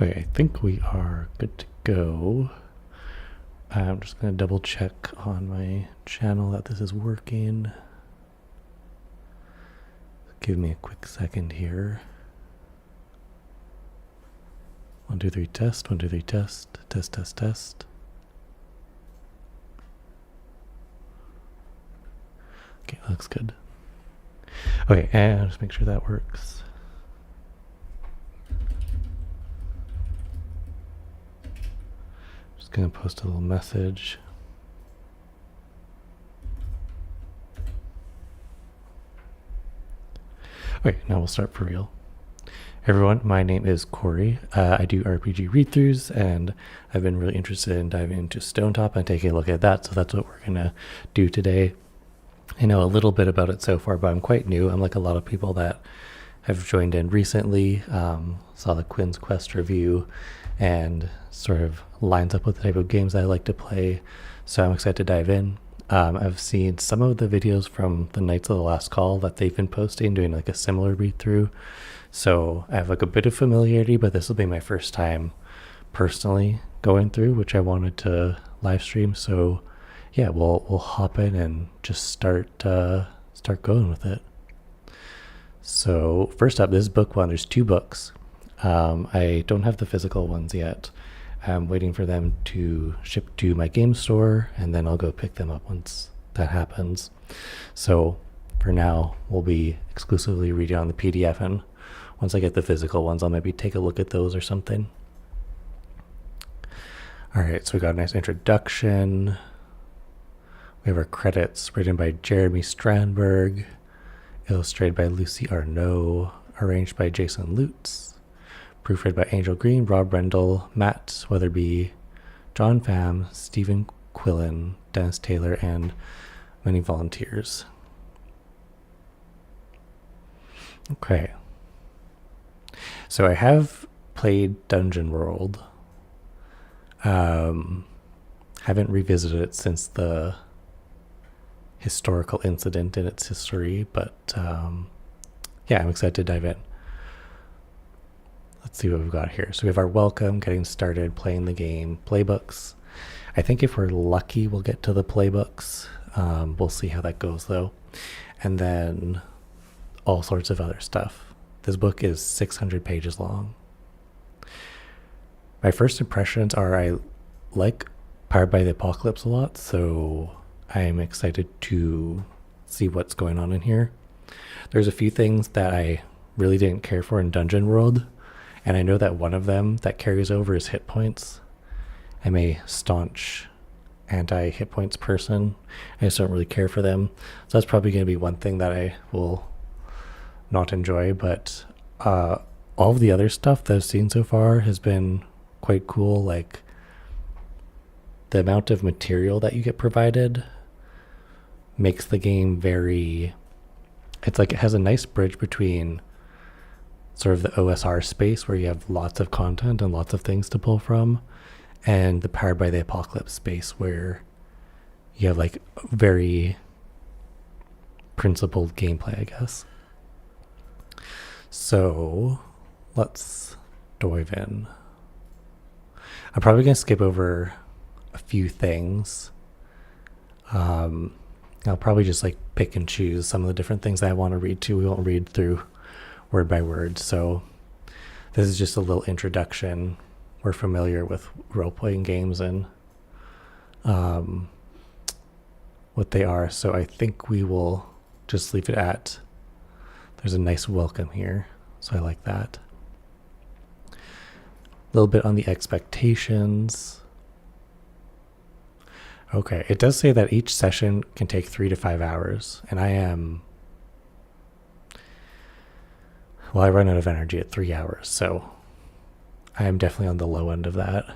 Okay, I think we are good to go. I'm just going to double check on my channel that this is working. Give me a quick second here. 1, 2, 3, test. 1, 2, 3, test. Test, test, test. Okay, looks good. Okay, and just make sure that works. Just gonna post a little message. Okay, now we'll start for real. Everyone, my name is Corey. I do RPG read-throughs, and I've been really interested in diving into Stonetop and taking a look at that, so that's what we're gonna do today. I know a little bit about it so far, but I'm quite new. I'm like a lot of people that have joined in recently, saw the Quinn's Quest review, and sort of lines up with the type of games I like to play, so I'm excited to dive in. I've seen some of the videos from the Knights of the Last Call that they've been posting, doing like a similar read-through, so I have like a bit of familiarity, but this will be my first time personally going through, which I wanted to live stream, so yeah, we'll hop in and just start going with it. So first up, this is book 1. There's 2 books. I don't have the physical ones yet. I'm waiting for them to ship to my game store, and then I'll go pick them up once that happens. So for now, we'll be exclusively reading on the PDF, and once I get the physical ones, I'll maybe take a look at those or something. All right, so we got a nice introduction. We have our credits, written by Jeremy Strandberg, illustrated by Lucy Arnaud, arranged by Jason Lutz, proofread by Angel Green, Rob Rendell, Matt Weatherby, John Pham, Stephen Quillen, Dennis Taylor, and many volunteers. Okay. So I have played Dungeon World. Haven't revisited it since the historical incident in its history, but yeah, I'm excited to dive in. Let's see what we've got here. So we have our welcome, getting started, playing the game, playbooks. I think if we're lucky, we'll get to the playbooks. We'll see how that goes though. And then all sorts of other stuff. This book is 600 pages long. My first impressions are I like Powered by the Apocalypse a lot, so I'm excited to see what's going on in here. There's a few things that I really didn't care for in Dungeon World, and I know that one of them that carries over is hit points. I'm a staunch anti-hit points person. I just don't really care for them, so that's probably going to be one thing that I will not enjoy, but all of the other stuff that I've seen so far has been quite cool. Like the amount of material that you get provided makes the game very, it's like it has a nice bridge between sort of the OSR space where you have lots of content and lots of things to pull from, and the Powered by the Apocalypse space where you have like very principled gameplay, I guess. So let's dive in. I'm probably going to skip over a few things. I'll probably just like pick and choose some of the different things that I want to read to. We won't read through word by word. So this is just a little introduction. We're familiar with role-playing games and what they are. So I think we will just leave it at, there's a nice welcome here. So I like that. A little bit on the expectations. Okay, it does say that each session can take 3 to 5 hours, and I run out of energy at 3 hours, so I am definitely on the low end of that.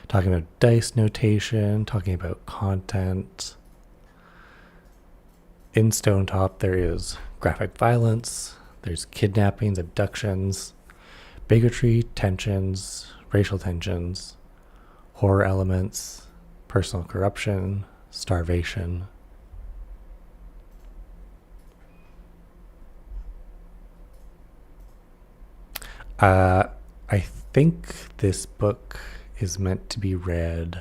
Talking about dice notation, talking about content. In Stonetop, there is graphic violence, there's kidnappings, abductions, bigotry, tensions, racial tensions, horror elements, personal corruption, starvation. I think this book is meant to be read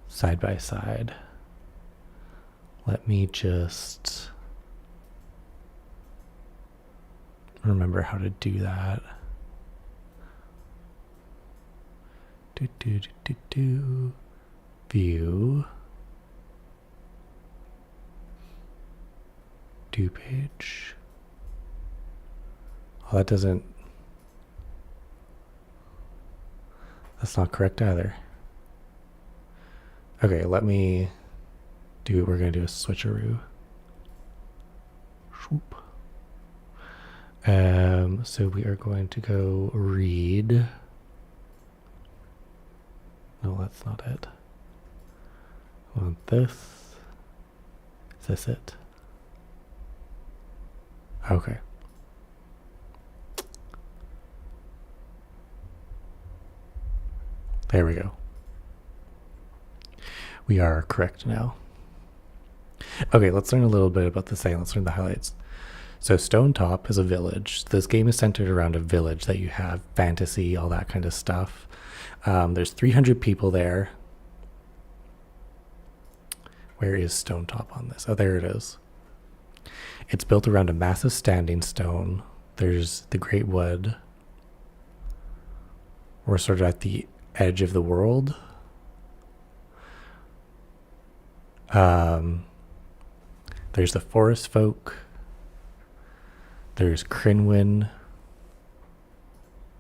side by side. Let me just remember how to do that. View. Do page. Oh, that doesn't. That's not correct either. Okay, let me do. We're gonna do a switcheroo. Swoop. So we are going to go read. No, that's not it. I want this. Is this it? Okay. There we go. We are correct now. Okay, let's learn a little bit about the setting. Let's learn the highlights. So Stonetop is a village. This game is centered around a village that you have fantasy, all that kind of stuff. There's 300 people there. Where is Stonetop on this? Oh, there it is. It's built around a massive standing stone. There's the Great Wood. We're sort of at the edge of the world. There's the forest folk. There's Crinwin.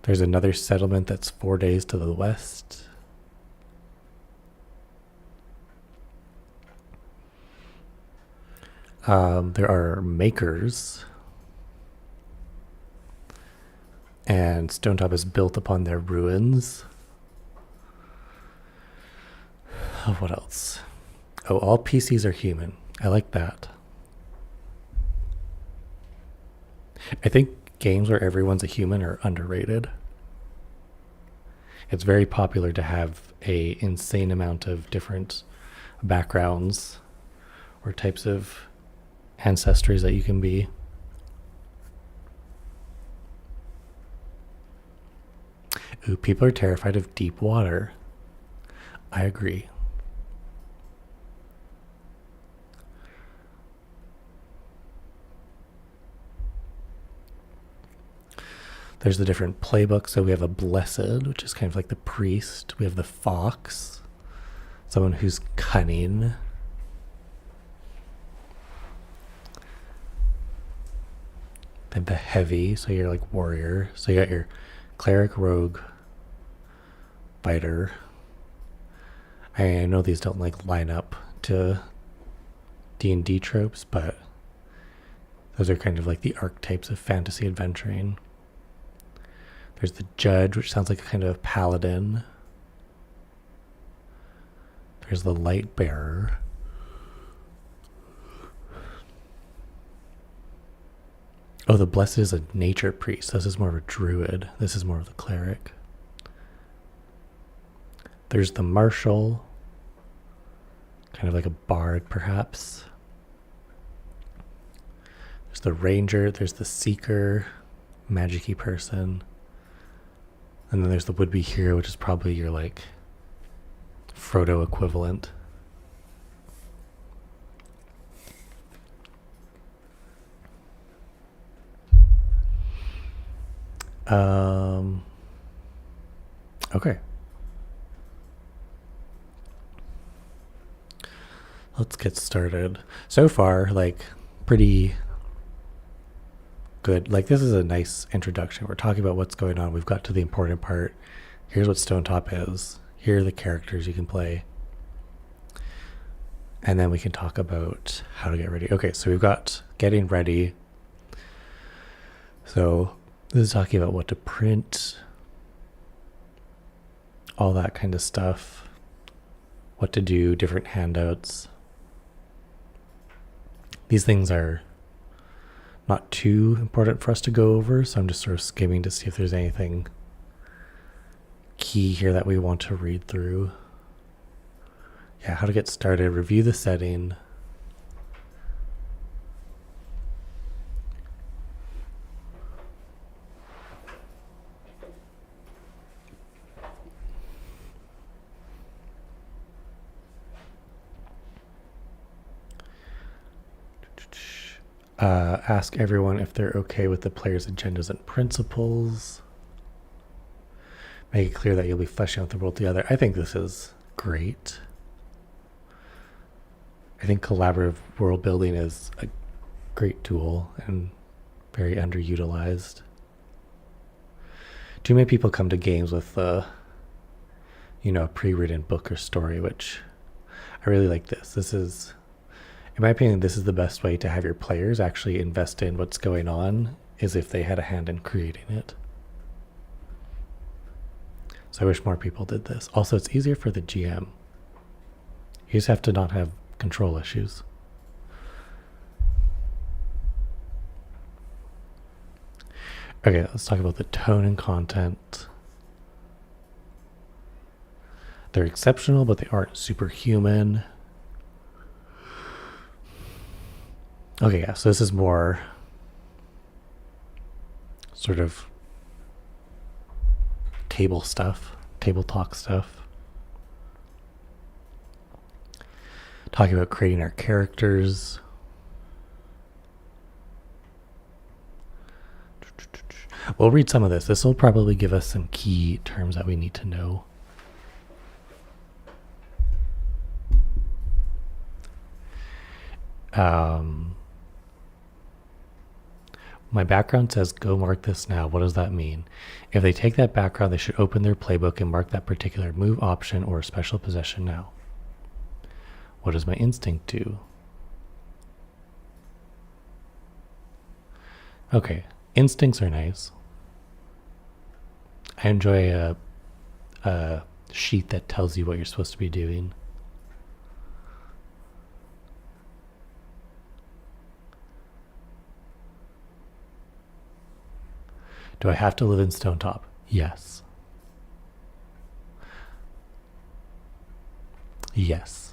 There's another settlement that's 4 days to the west. There are makers. And Stonetop is built upon their ruins. Oh, what else? Oh, all PCs are human. I like that. I think games where everyone's a human are underrated. It's very popular to have a insane amount of different backgrounds or types of ancestries that you can be. Ooh, people are terrified of deep water. I agree. There's the different playbooks. So we have a blessed, which is kind of like the priest. We have the fox, someone who's cunning. Then the heavy, so you're like warrior. So you got your cleric, rogue, fighter. I know these don't like line up to D&D tropes, but those are kind of like the archetypes of fantasy adventuring. There's the judge, which sounds like a kind of paladin. There's the light bearer. Oh, the blessed is a nature priest. This is more of a druid. This is more of the cleric. There's the marshal, kind of like a bard, perhaps. There's the ranger. There's the seeker, magic-y person. And then there's the would-be hero, which is probably your, like, Frodo equivalent. Okay. Let's get started. So far, like, pretty good. Like, this is a nice introduction. We're talking about what's going on. We've got to the important part. Here's what Stonetop is. Here are the characters you can play. And then we can talk about how to get ready. Okay, so we've got getting ready. So this is talking about what to print, all that kind of stuff, what to do, different handouts. These things are not too important for us to go over, so I'm just sort of skimming to see if there's anything key here that we want to read through. Yeah, how to get started, review the setting. Ask everyone if they're okay with the player's agendas and principles. Make it clear that you'll be fleshing out the world together. I think this is great. I think collaborative world building is a great tool and very underutilized. Too many people come to games with a pre-written book or story, which I really like this. This is, in my opinion, this is the best way to have your players actually invest in what's going on, is if they had a hand in creating it. So I wish more people did this. Also, it's easier for the GM. You just have to not have control issues. Okay, let's talk about the tone and content. They're exceptional, but they aren't superhuman. Okay, yeah, so this is more sort of table talk stuff. Talking about creating our characters. We'll read some of this. This will probably give us some key terms that we need to know. My background says go mark this now. What does that mean? If they take that background, they should open their playbook and mark that particular move option or special possession now. What does my instinct do? Okay, instincts are nice. I enjoy a sheet that tells you what you're supposed to be doing. Do I have to live in Stonetop? Yes. Yes.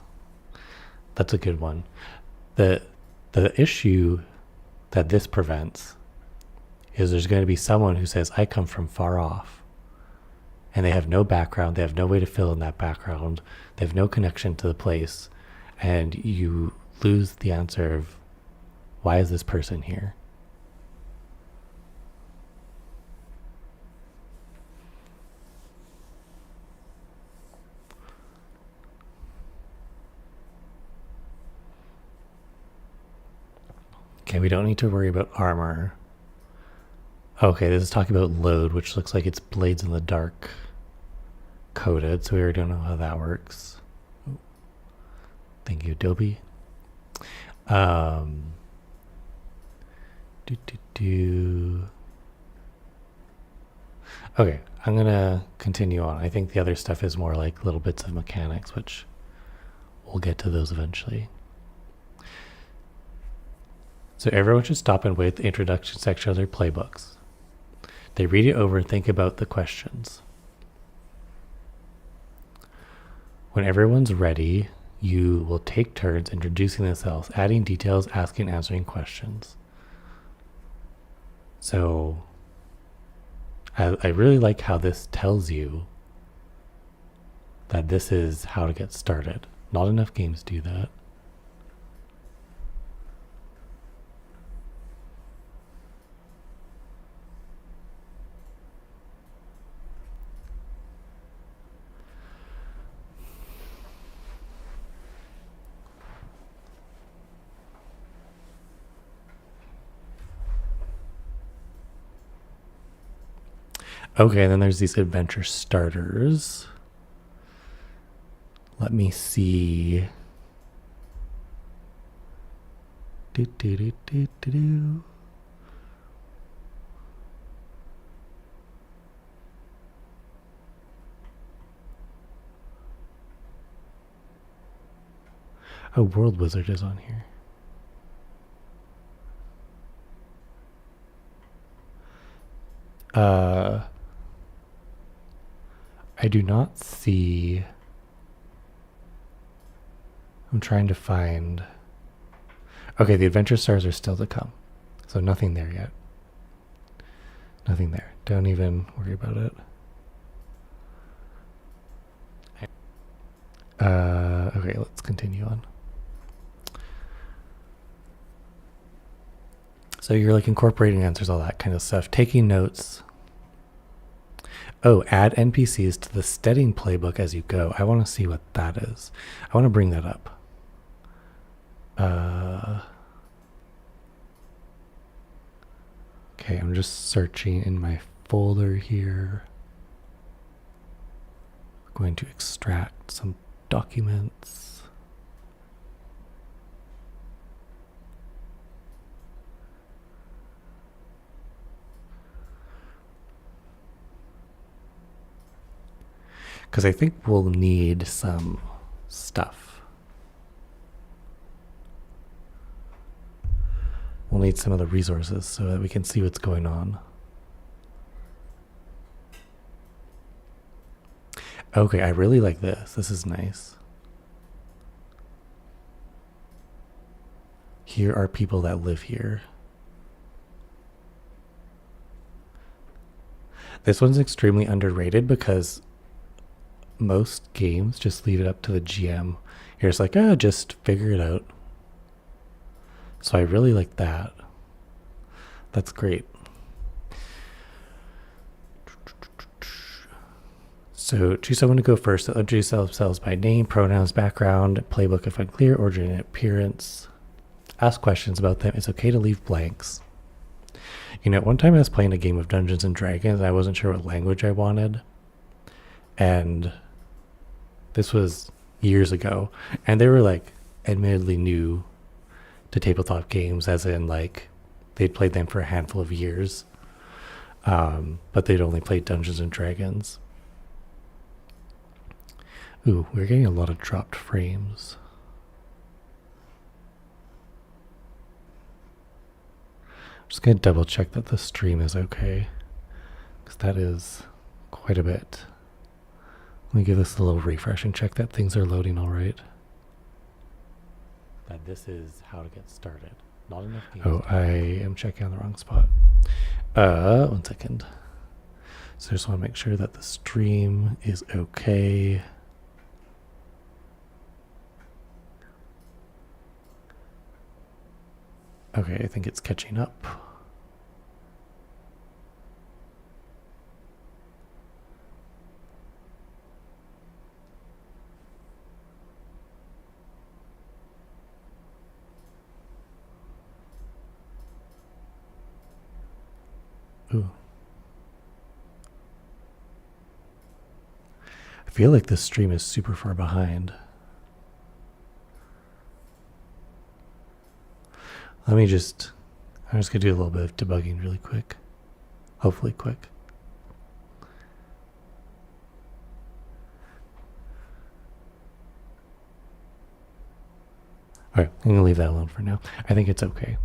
That's a good one. The issue that this prevents is there's going to be someone who says, I come from far off. And they have no background. They have no way to fill in that background. They have no connection to the place. And you lose the answer of, why is this person here? Okay, we don't need to worry about armor. Okay, this is talking about load, which looks like it's blades in the dark coded, so we already don't know how that works. Thank you, Adobe. Okay, I'm gonna continue on. I think the other stuff is more like little bits of mechanics, which we'll get to those eventually. So everyone should stop and wait the introduction section of their playbooks. They read it over and think about the questions. When everyone's ready, you will take turns introducing themselves, adding details, asking and answering questions. So I really like how this tells you that this is how to get started. Not enough games do that. Okay, and then there's these adventure starters. Let me see. Oh, World Wizard is on here. I do not see. I'm trying to find. Okay, the adventure stars are still to come. So nothing there yet. Nothing there. Don't even worry about it. Okay, let's continue on. So you're like incorporating answers, all that kind of stuff, taking notes. Oh, add NPCs to the steading playbook as you go. I want to see what that is. I want to bring that up. Okay, I'm just searching in my folder here. I'm going to extract some documents. Because I think we'll need some stuff. We'll need some of the resources so that we can see what's going on. Okay, I really like this. This is nice. Here are people that live here. This one's extremely underrated because most games just leave it up to the GM. Here it's like, oh, just figure it out. So I really like that. That's great. So choose someone to go first. They'll introduce themselves by name, pronouns, background, playbook if unclear, origin, and appearance. Ask questions about them. It's okay to leave blanks. You know, one time I was playing a game of Dungeons and Dragons and I wasn't sure what language I wanted. And this was years ago. And they were like admittedly new to tabletop games, as in like they'd played them for a handful of years. But they'd only played Dungeons and Dragons. Ooh, we're getting a lot of dropped frames. I'm just going to double check that the stream is okay, because that is quite a bit. Let me give this a little refresh and check that things are loading all right. That this is how to get started. Not enough games. Oh, I am checking on the wrong spot. 1 second. So I just want to make sure that the stream is okay. Okay, I think it's catching up. Ooh. I feel like this stream is super far behind. I'm just gonna do a little bit of debugging really quick. Hopefully quick. All right, I'm gonna leave that alone for now. I think it's okay.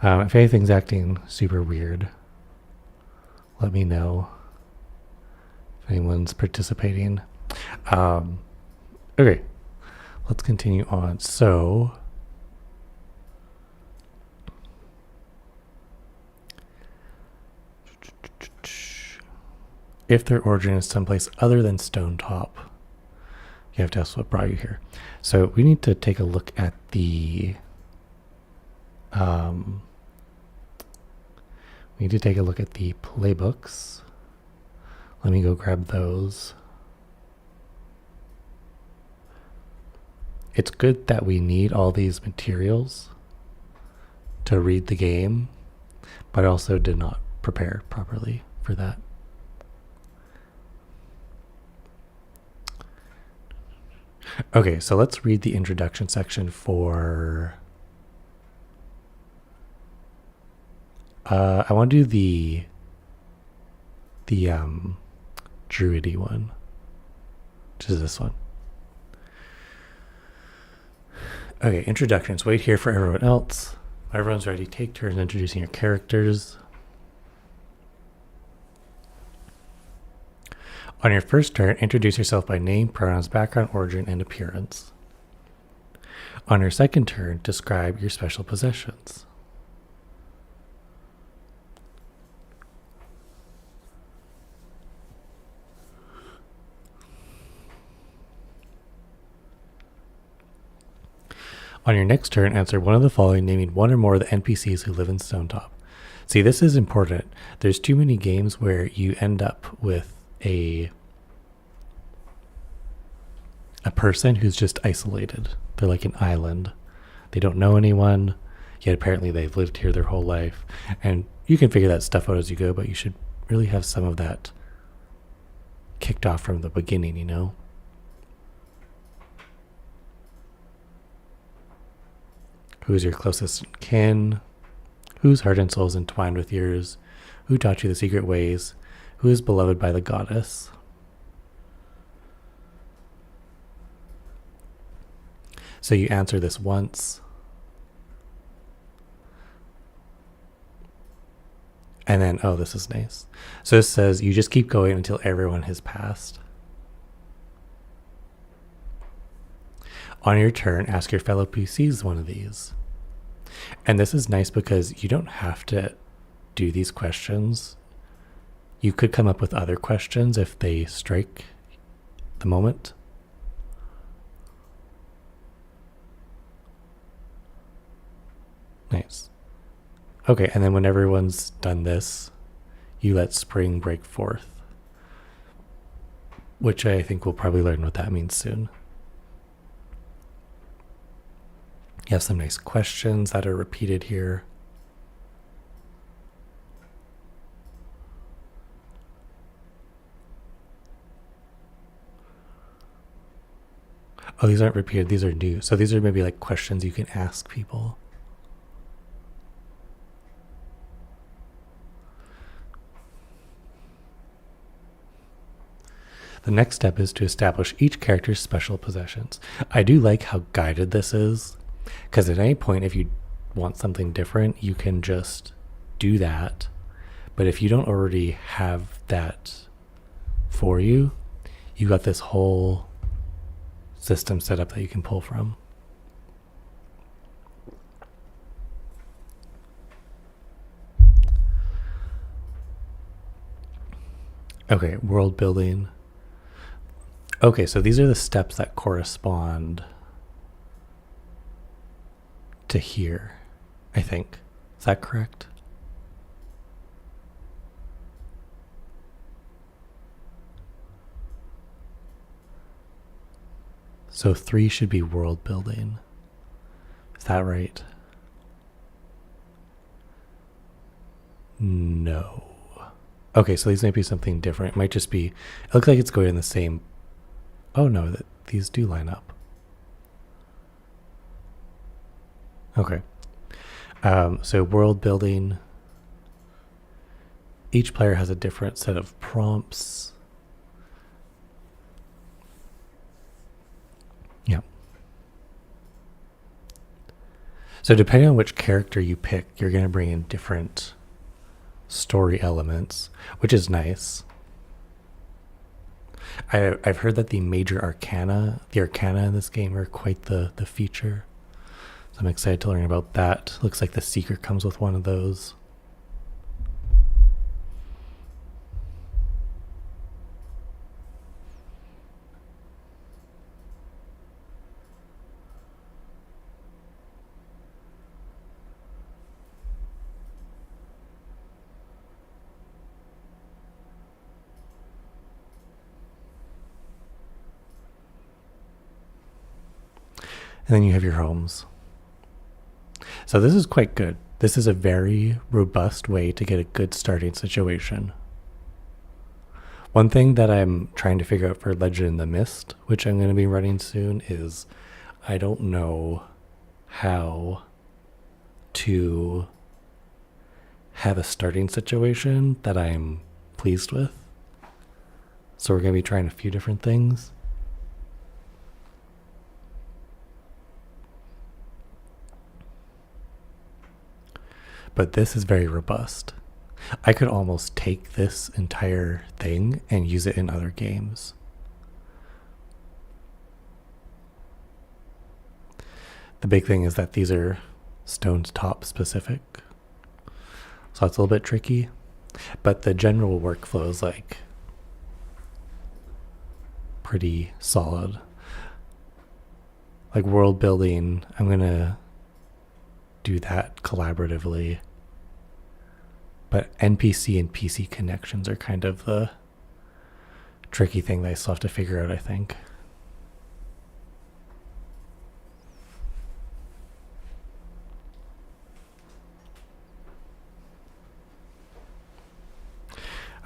If anything's acting super weird, let me know. If anyone's participating. Okay, let's continue on. So, if their origin is someplace other than Stonetop, you have to ask what brought you here. So we need to take a look at the we need to take a look at the playbooks. Let me go grab those. It's good that we need all these materials to read the game, but I also did not prepare properly for that. Okay, so let's read the introduction section for... I want to do the druidy one, which is this one. Okay, introductions. Wait here for everyone else. When everyone's ready, take turns introducing your characters. On your first turn, introduce yourself by name, pronouns, background, origin, and appearance. On your second turn, describe your special possessions. On your next turn, answer one of the following, naming one or more of the NPCs who live in Stonetop. See, this is important. There's too many games where you end up with a person who's just isolated. They're like an island. They don't know anyone, yet apparently they've lived here their whole life. And you can figure that stuff out as you go, but you should really have some of that kicked off from the beginning, you know? Who's your closest kin? Whose heart and soul is entwined with yours? Who taught you the secret ways? Who is beloved by the goddess? So you answer this once. And then, oh, this is nice. So it says you just keep going until everyone has passed. On your turn, ask your fellow PCs one of these. And this is nice because you don't have to do these questions. You could come up with other questions if they strike the moment. Nice. Okay, and then when everyone's done this, you let spring break forth, which I think we'll probably learn what that means soon. You have some nice questions that are repeated here. Oh, these aren't repeated, these are new. So these are maybe like questions you can ask people. The next step is to establish each character's special possessions. I do like how guided this is, because at any point, if you want something different, you can just do that. But if you don't already have that for you, you got this whole system set up that you can pull from. Okay, world building. Okay, so these are the steps that correspond to here, I think. Is that correct? So 3 should be world building. Is that right? No. Okay, so these might be something different. It might just be, it looks like it's going in the same. Oh no, these do line up. Okay. So world building. Each player has a different set of prompts. Yeah. So depending on which character you pick, you're going to bring in different story elements, which is nice. I've heard that the Arcana in this game are quite the feature. So I'm excited to learn about that. Looks like the Seeker comes with one of those. And then you have your homes. So this is quite good. This is a very robust way to get a good starting situation. One thing that I'm trying to figure out for Legend in the Mist, which I'm going to be running soon, is I don't know how to have a starting situation that I'm pleased with. So we're going to be trying a few different things. But this is very robust. I could almost take this entire thing and use it in other games. The big thing is that these are Stonetop specific. So it's a little bit tricky. But the general workflow is like pretty solid. like world building, I'm going to do that collaboratively. But NPC and PC connections are kind of the tricky thing that I still have to figure out, I think.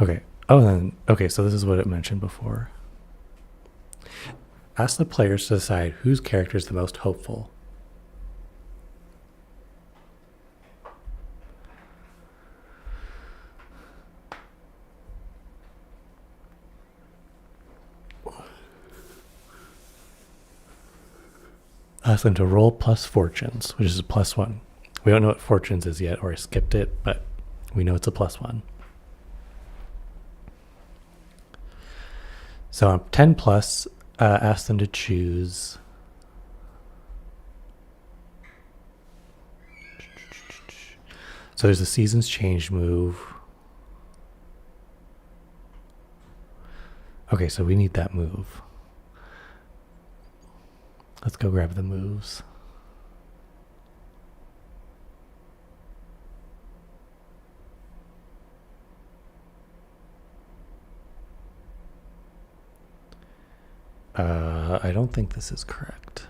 Okay. Oh, then, okay, so this is what it mentioned before. Ask the players to decide whose character is the most hopeful. Ask them to roll plus fortunes, which is a +1. We don't know what fortunes is yet, or I skipped it, but we know it's a +1. So on 10 plus, ask them to choose. So there's a seasons change move. Okay, so we need that move. Let's go grab the moves. I don't think this is correct.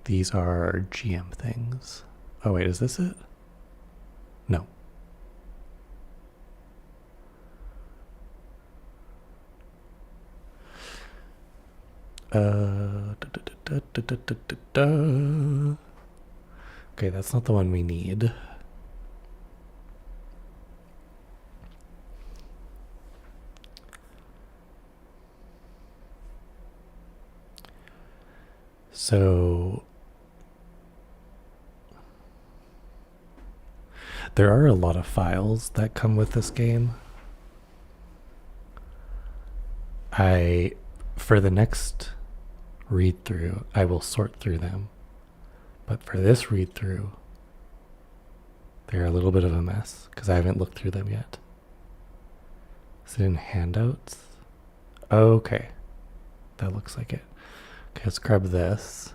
These are GM things. Oh wait, is this it? No. Okay, that's not the one we need. So there are a lot of files that come with this game. For the next read through, I will sort through them. But for this read through, they're a little bit of a mess because I haven't looked through them yet. Is it in handouts? Okay. That looks like it. Okay, let's grab this.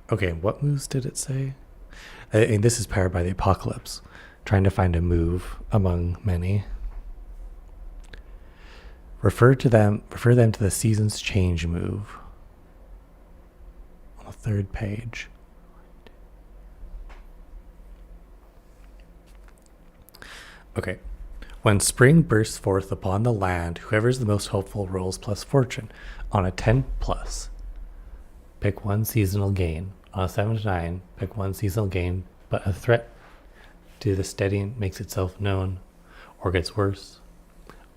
Okay, what moves did it say? And this is powered by the apocalypse. Trying to find a move among many. Refer them to the seasons change move on the 3rd page. Okay. When spring bursts forth upon the land, whoever is the most hopeful rolls plus fortune. On a 10 plus, pick one seasonal gain. On a 7 to 9, pick one seasonal gain, but a threat to the steadying makes itself known or gets worse.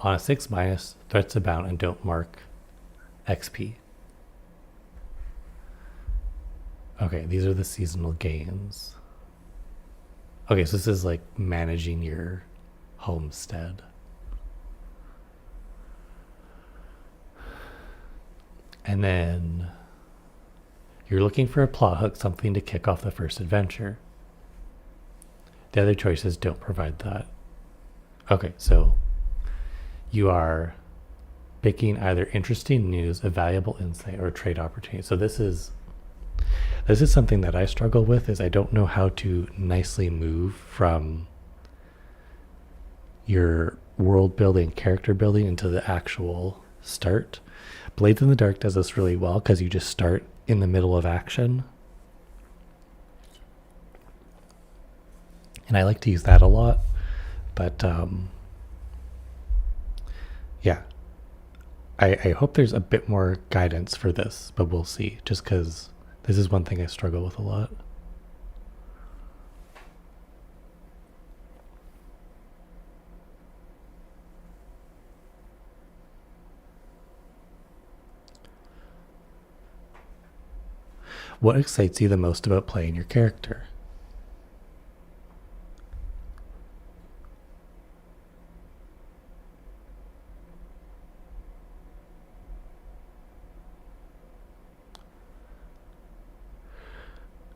On a 6 minus, threats abound and don't mark XP. Okay, these are the seasonal gains. Okay, so this is like managing your homestead. And then you're looking for a plot hook, something to kick off the first adventure. The other choices don't provide that. Okay, so you are picking either interesting news, a valuable insight, or a trade opportunity. So this is something that I struggle with, is I don't know how to nicely move from your world building, character building into the actual start. Blades in the Dark does this really well because you just start in the middle of action. And I like to use that a lot. But yeah, I hope there's a bit more guidance for this, but we'll see, just because this is one thing I struggle with a lot. What excites you the most about playing your character?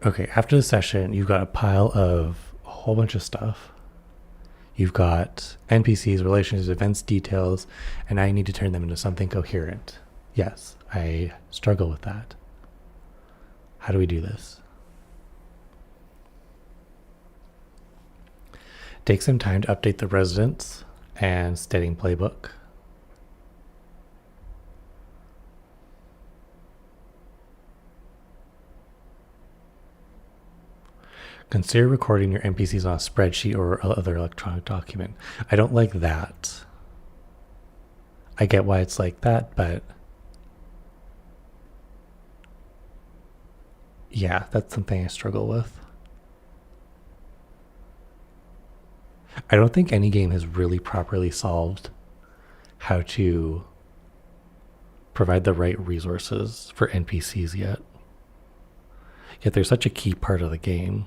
Okay, after the session, you've got a pile of whole bunch of stuff. You've got NPCs, relationships, events, details, and now you need to turn them into something coherent. Yes, I struggle with that. How do we do this? Take some time to update the residents and setting playbook. Consider recording your NPCs on a spreadsheet or other electronic document. I don't like that. I get why it's like that, but yeah, that's something I struggle with. I don't think any game has really properly solved how to provide the right resources for NPCs yet. Yet they're such a key part of the game.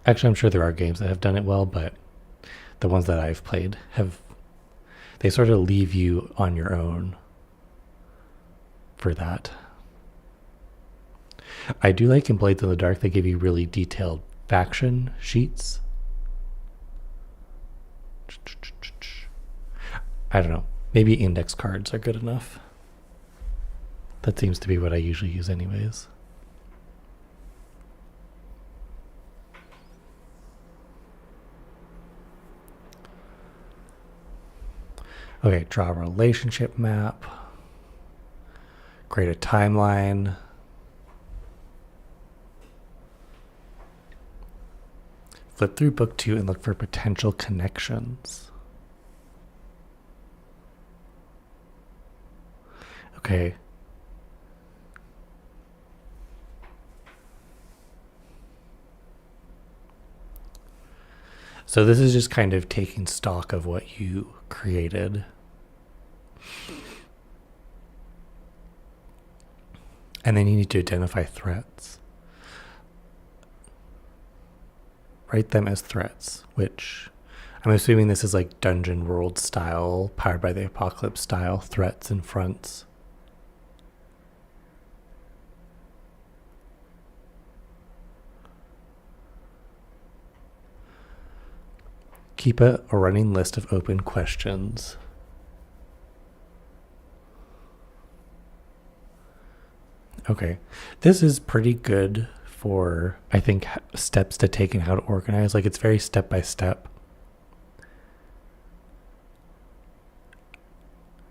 Actually, I'm sure there are games that have done it well, but the ones that I've played they sort of leave you on your own for that. I do like in Blades in the Dark, they give you really detailed faction sheets. I don't know. Maybe index cards are good enough. That seems to be what I usually use anyways. Okay, draw a relationship map. Create a timeline. Flip through book 2 and look for potential connections. Okay. So this is just kind of taking stock of what you created. And then you need to identify threats. Write them as threats, which I'm assuming this is like Dungeon World style, Powered by the Apocalypse style threats and fronts. Keep a running list of open questions. Okay, this is pretty good for, I think, steps to take and how to organize. Like, it's very step by step.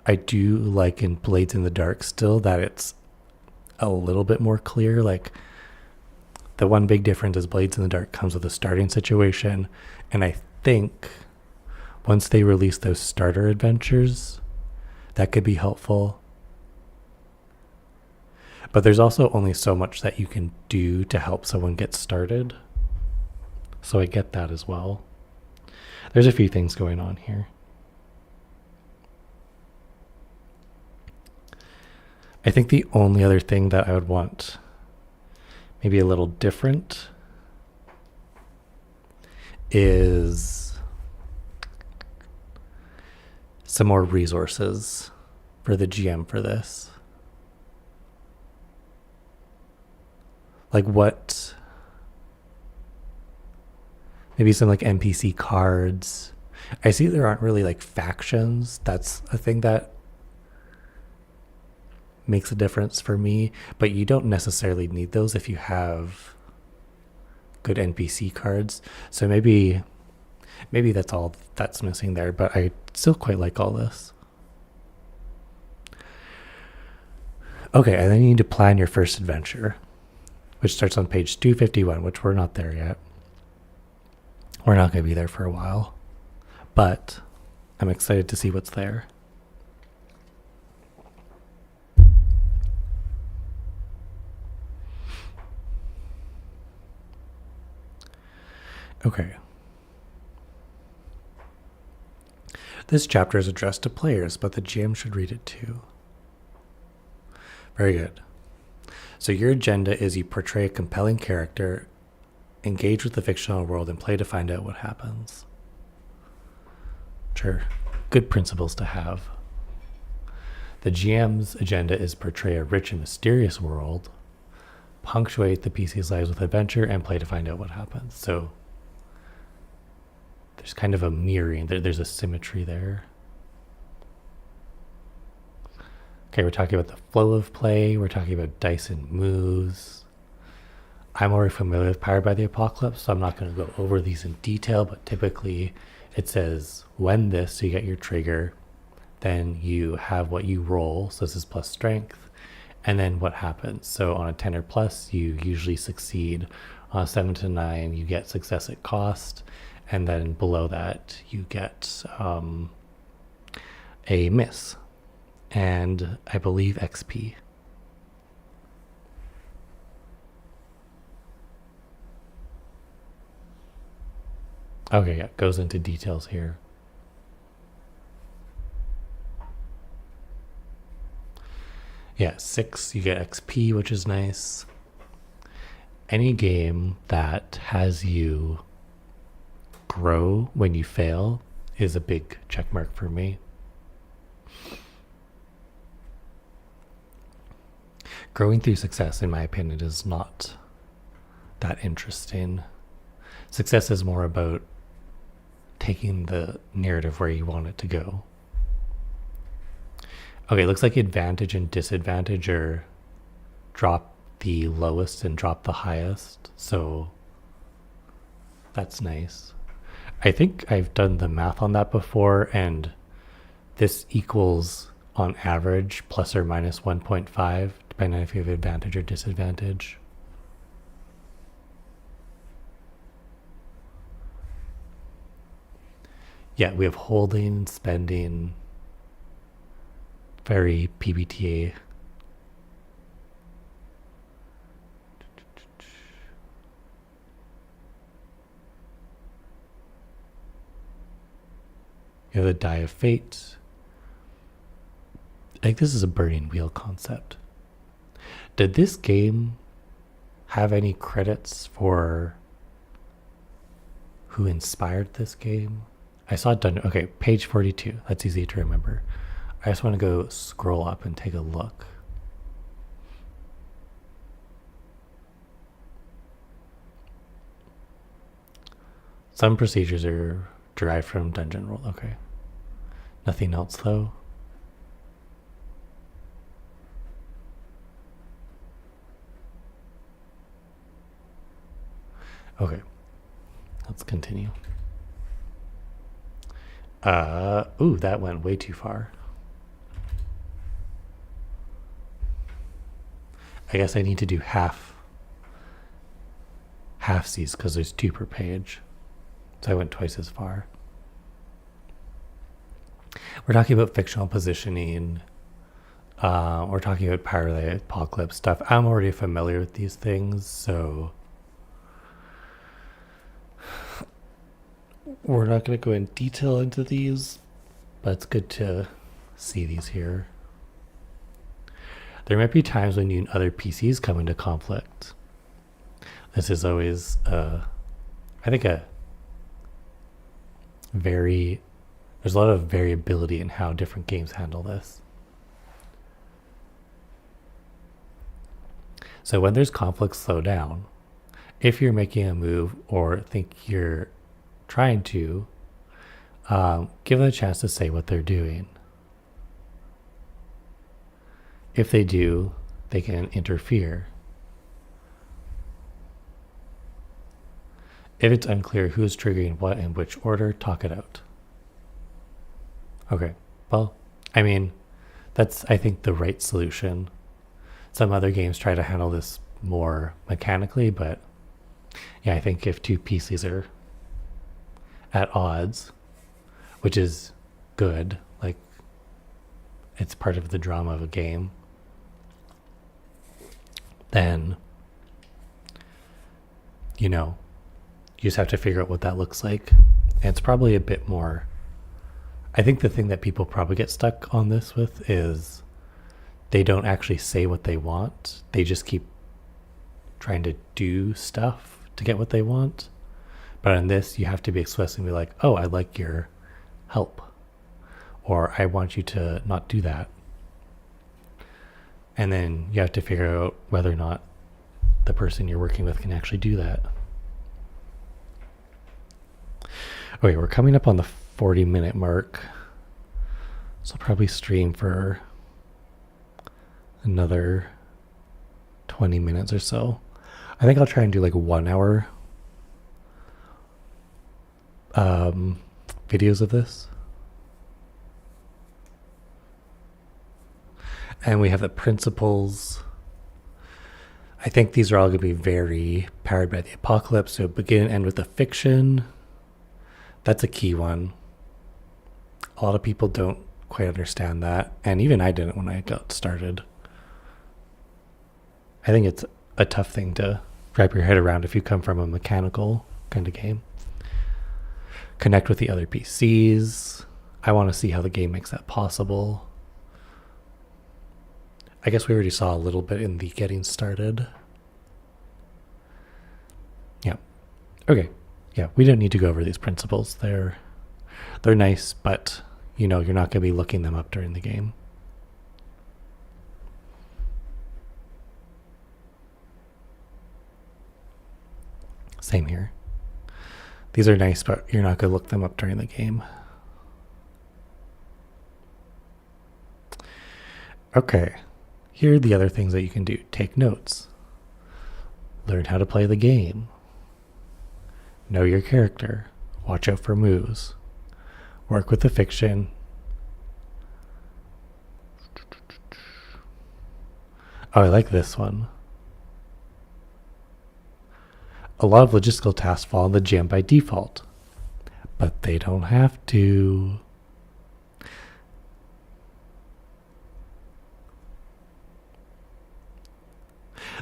I do like in Blades in the Dark still that it's a little bit more clear. Like, the one big difference is Blades in the Dark comes with a starting situation, and I think once they release those starter adventures, that could be helpful. But there's also only so much that you can do to help someone get started. So I get that as well. There's a few things going on here. I think the only other thing that I would want maybe a little different is some more resources for the GM for this. Like what, maybe some like NPC cards. I see there aren't really like factions. That's a thing that makes a difference for me, but you don't necessarily need those if you have good NPC cards. So maybe that's all that's missing there, but I still quite like all this. Okay, and then you need to plan your first adventure, which starts on page 251, which we're not there yet. We're not going to be there for a while, but I'm excited to see what's there. Okay. This chapter is addressed to players, but the GM should read it too. Very good. So your agenda is you portray a compelling character, engage with the fictional world, and play to find out what happens. Sure. Good principles to have. The GM's agenda is portray a rich and mysterious world, punctuate the PC's lives with adventure and play to find out what happens. So there's kind of a mirroring, there's a symmetry there. Okay, we're talking about the flow of play, we're talking about dice and moves. I'm already familiar with Powered by the Apocalypse, so I'm not going to go over these in detail, but typically it says when this, so you get your trigger, then you have what you roll, so this is plus strength, and then what happens. So on a 10 or plus, you usually succeed. On a 7 to 9, you get success at cost, and then below that, you get a miss, and I believe XP. Okay, yeah, goes into details here. Yeah, 6, you get XP, which is nice. Any game that has you grow when you fail is a big check mark for me. Growing through success, in my opinion, is not that interesting. Success is more about taking the narrative where you want it to go. Okay, looks like advantage and disadvantage are drop the lowest and drop the highest, so that's nice. I think I've done the math on that before, and this equals on average plus or minus 1.5, depending on if you have advantage or disadvantage. Yeah, we have holding, spending, very PbtA. You have the Die of Fate. I think this is a burning wheel concept. Did this game have any credits for who inspired this game? I saw it done. Okay, page 42. That's easy to remember. I just want to go scroll up and take a look. Some procedures are derived from Dungeon World. Okay. Nothing else though. Okay. Let's continue. Ooh, that went way too far. I guess I need to do halfsies because there's 2 per page. So I went twice as far. We're talking about fictional positioning. We're talking about Power of the Apocalypse stuff. I'm already familiar with these things, so we're not going to go in detail into these, but it's good to see these here. There might be times when you and other PCs come into conflict. This is always, I think, there's a lot of variability in how different games handle this. So when there's conflict, slow down. If you're making a move or think you're trying to, give them a chance to say what they're doing. If they do, they can interfere. If it's unclear who's triggering what in which order, talk it out. Okay, well, I mean, that's, I think, the right solution. Some other games try to handle this more mechanically, but yeah, I think if 2 PCs are at odds, which is good, like, it's part of the drama of a game, then, you know, you just have to figure out what that looks like. And it's probably a bit more, I think the thing that people probably get stuck on this with is they don't actually say what they want. They just keep trying to do stuff to get what they want. But in this, you have to be explicit and be like, oh, I'd like your help. Or I want you to not do that. And then you have to figure out whether or not the person you're working with can actually do that. Okay, we're coming up on the 40-minute mark. So I'll probably stream for another 20 minutes or so. I think I'll try and do like 1 hour videos of this. And we have the principles. I think these are all going to be very powered by the apocalypse. So begin and end with the fiction. That's a key one. A lot of people don't quite understand that. And even I didn't when I got started. I think it's a tough thing to wrap your head around if you come from a mechanical kind of game. Connect with the other PCs. I want to see how the game makes that possible. I guess we already saw a little bit in the getting started. Yeah. Okay. Yeah, we don't need to go over these principles. They're nice, but you're not going to be looking them up during the game. Same here. These are nice, but you're not going to look them up during the game. Okay. Here are the other things that you can do. Take notes. Learn how to play the game. Know your character. Watch out for moves. Work with the fiction. Oh, I like this one. A lot of logistical tasks fall in the GM by default, but they don't have to.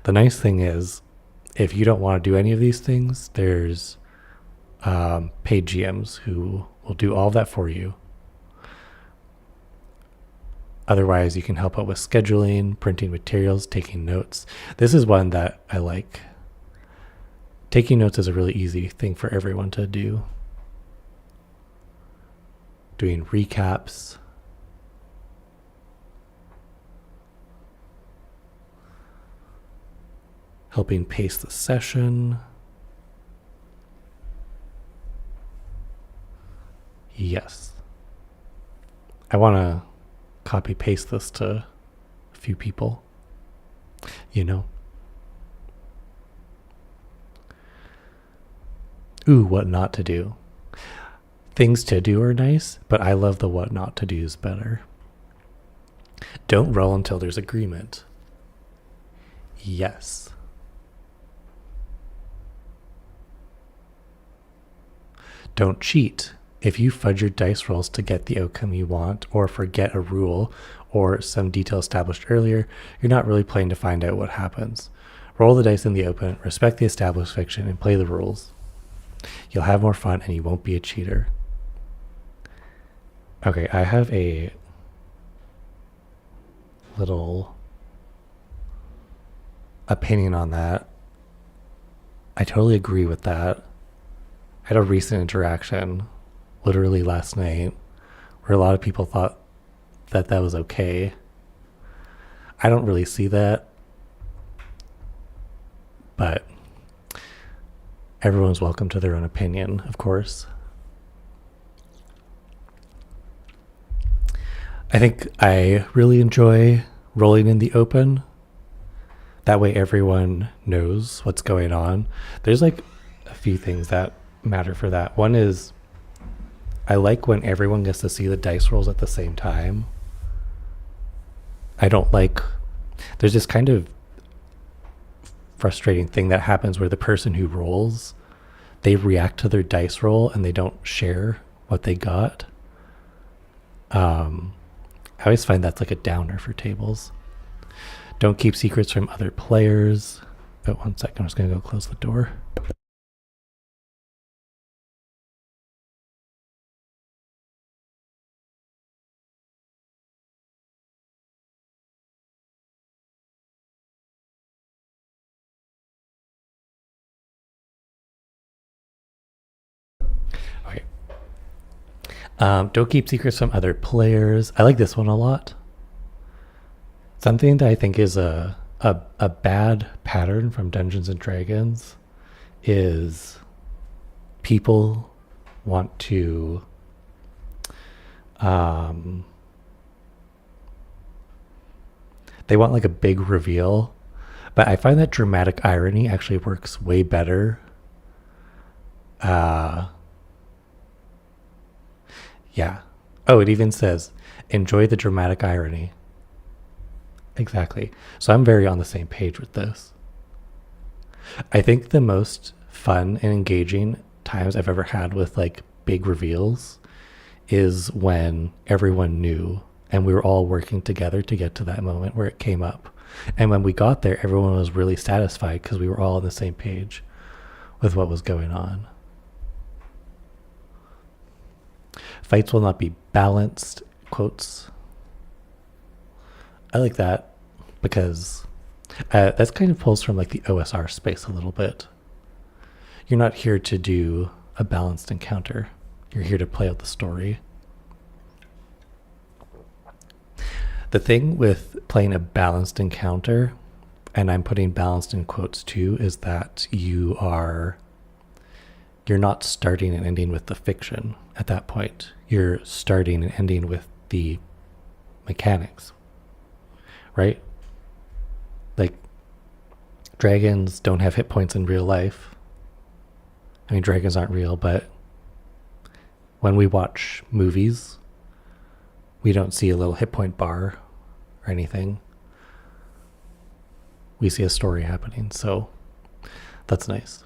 The nice thing is, if you don't want to do any of these things, there's paid GMs who will do all of that for you. Otherwise, you can help out with scheduling, printing materials, taking notes. This is one that I like. Taking notes is a really easy thing for everyone to do. Doing recaps. Helping pace the session. Yes. I want to copy paste this to a few people. Ooh, what not to do. Things to do are nice, but I love the what not to do's better. Don't roll until there's agreement. Yes. Don't cheat. If you fudge your dice rolls to get the outcome you want, or forget a rule or some detail established earlier, you're not really playing to find out what happens. Roll the dice in the open, respect the established fiction, and play the rules. You'll have more fun and you won't be a cheater. Okay, I have a little opinion on that. I totally agree with that. I had a recent interaction, literally last night, where a lot of people thought that was okay. I don't really see that, but everyone's welcome to their own opinion, of course. I think I really enjoy rolling in the open. That way everyone knows what's going on. There's like a few things that matter for that. One is I like when everyone gets to see the dice rolls at the same time. I don't like, there's this kind of frustrating thing that happens where the person who rolls, they react to their dice roll and they don't share what they got. I always find that's like a downer for tables. Don't keep secrets from other players. Oh, 1 second, I'm just going to go close the door. Okay. Don't keep secrets from other players. I like this one a lot. Something that I think is a a bad pattern from Dungeons and Dragons is people want to they want like a big reveal, but I find that dramatic irony actually works way better. Yeah. Oh, it even says enjoy the dramatic irony. Exactly. So I'm very on the same page with this. I think the most fun and engaging times I've ever had with like big reveals is when everyone knew and we were all working together to get to that moment where it came up. And when we got there, everyone was really satisfied because we were all on the same page with what was going on. Fights will not be balanced, quotes. I like that because that's kind of pulls from like the OSR space a little bit. You're not here to do a balanced encounter. You're here to play out the story. The thing with playing a balanced encounter, and I'm putting balanced in quotes too, is that you're not starting and ending with the fiction at that point. You're starting and ending with the mechanics, right? Like, dragons don't have hit points in real life. I mean, dragons aren't real, but when we watch movies, we don't see a little hit point bar or anything. We see a story happening, so that's nice.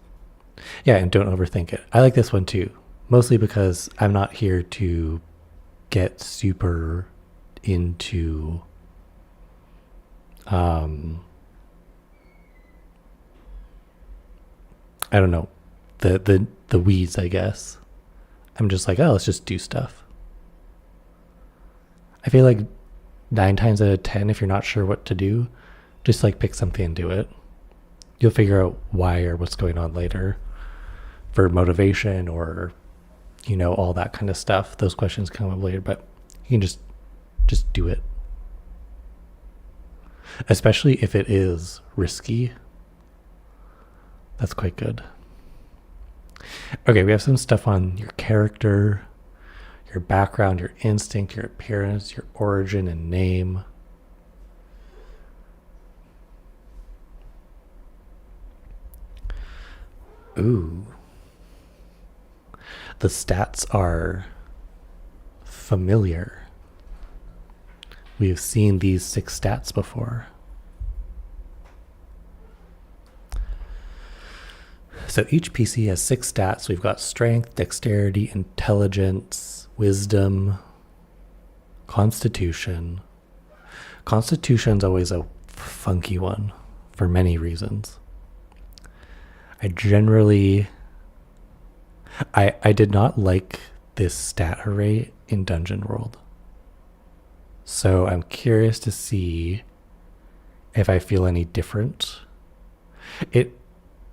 Yeah, and don't overthink it. I like this one too, mostly because I'm not here to get super into I don't know, the weeds, I guess. I'm just like, oh, let's just do stuff. I feel like 9 times out of 10, if you're not sure what to do, just like pick something and do it. You'll figure out why or what's going on later for motivation or, you know, all that kind of stuff. Those questions come up later, but you can just do it. Especially if it is risky. That's quite good. Okay, we have some stuff on your character, your background, your instinct, your appearance, your origin and name. Ooh. The stats are familiar. We have seen these 6 stats before. So each PC has 6 stats. We've got strength, dexterity, intelligence, wisdom, constitution. Constitution's always a funky one for many reasons. I did not like this stat array in Dungeon World. So I'm curious to see if I feel any different.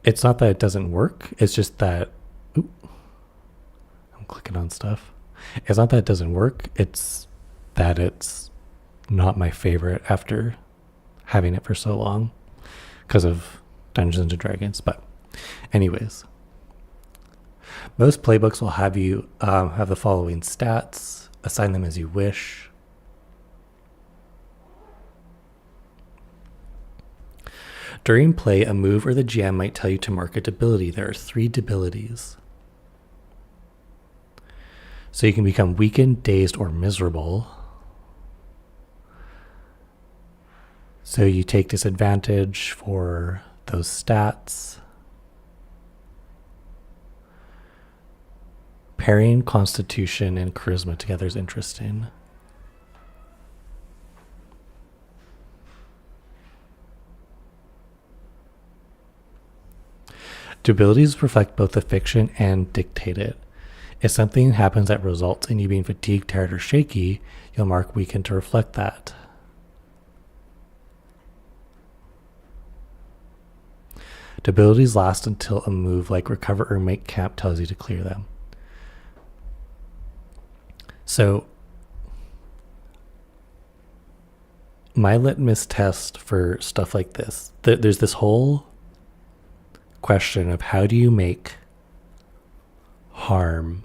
It's not that it doesn't work. It's just that, I'm clicking on stuff. It's not that it doesn't work. It's that it's not my favorite after having it for so long because of Dungeons and Dragons. But anyways, most playbooks will have you have the following stats. Assign them as you wish. During play, a move or the GM might tell you to mark a debility. There are 3 debilities. So you can become weakened, dazed, or miserable. So you take disadvantage for those stats. Pairing Constitution and Charisma together is interesting. Abilities reflect both the fiction and dictate it. If something happens that results in you being fatigued, tired, or shaky, you'll mark weakened to reflect that. Abilities last until a move like recover or make camp tells you to clear them. So my litmus test for stuff like this, there's this whole question of how do you make harm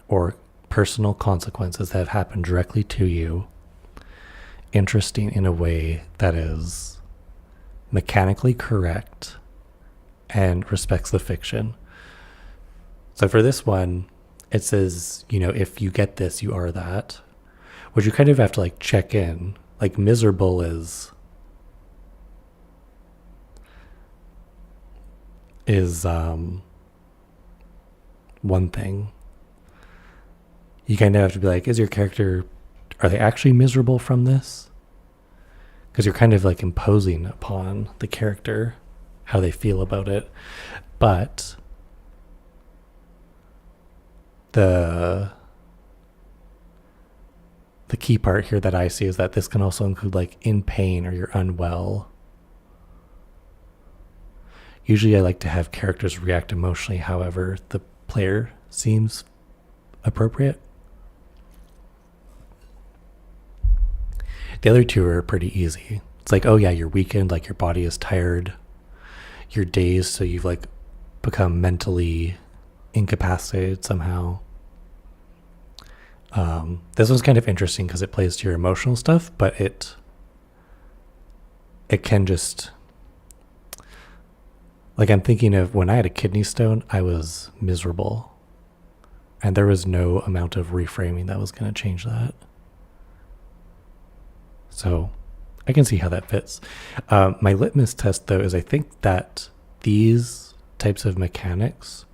or personal consequences that have happened directly to you interesting in a way that is mechanically correct and respects the fiction. So for this one, it says, if you get this, you are that, which you kind of have to like check in. Like miserable is one thing. You kind of have to be like, are they actually miserable from this? Because you're kind of like imposing upon the character how they feel about it. But the key part here that I see is that this can also include like in pain or you're unwell. Usually I like to have characters react emotionally however the player seems appropriate. The other two are pretty easy. It's like, oh yeah, you're weakened, like your body is tired, you're dazed, so you've like become mentally incapacitated somehow. This one's kind of interesting because it plays to your emotional stuff, but it can just, like, I'm thinking of when I had a kidney stone, I was miserable, and there was no amount of reframing that was going to change that. So I can see how that fits. My litmus test, though, is I think that these types of mechanics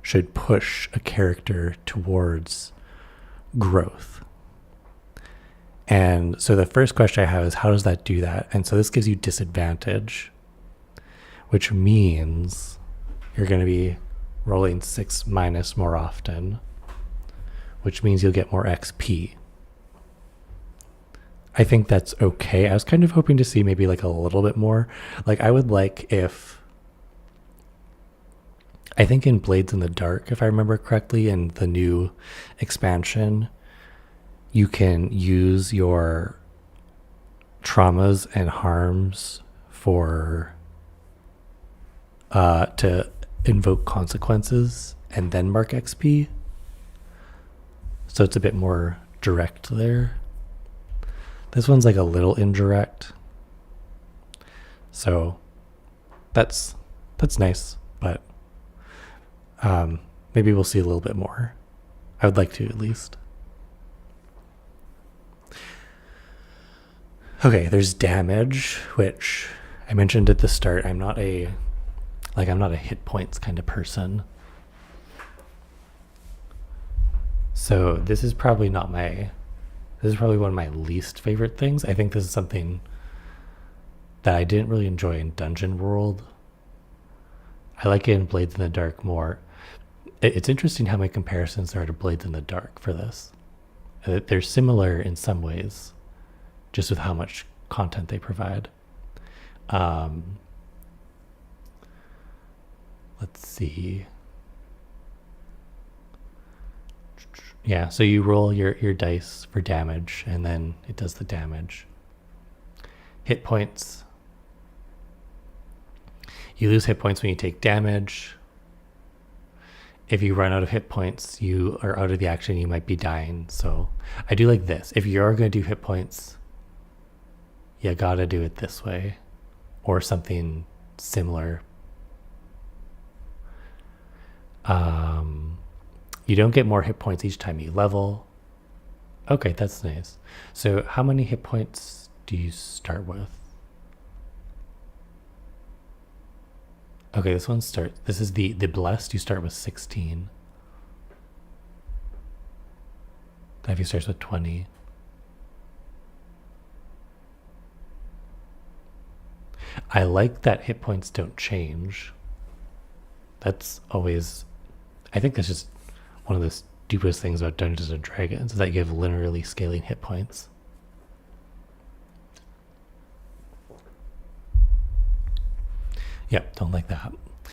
should push a character towards growth. And so the first question I have is, how does that do that? And so this gives you disadvantage, which means you're going to be rolling 6- more often, which means you'll get more XP. I think that's okay. I was kind of hoping to see maybe like a little bit more. Like I would like if, I think in Blades in the Dark, if I remember correctly, in the new expansion, you can use your traumas and harms for to invoke consequences and then mark XP. So it's a bit more direct there. This one's like a little indirect. So that's nice, but maybe we'll see a little bit more. I would like to, at least. Okay, there's damage, which I mentioned at the start. I'm not a hit points kind of person. So this is probably one of my least favorite things. I think this is something that I didn't really enjoy in Dungeon World. I like it in Blades in the Dark more. It's interesting how my comparisons are to Blades in the Dark for this. They're similar in some ways, just with how much content they provide. Let's see. Yeah, so you roll your dice for damage, and then it does the damage. Hit points. You lose hit points when you take damage. If you run out of hit points, you are out of the action, you might be dying. So I do like this. If you are going to do hit points, you gotta do it this way, or something similar. You don't get more hit points each time you level. Okay, that's nice. So how many hit points do you start with? Okay, this is the blessed. You start with 16. Ivy starts with 20. I like that hit points don't change. That's always, I think that's just one of the stupidest things about Dungeons and Dragons, is that you have linearly scaling hit points. Yep, don't like that.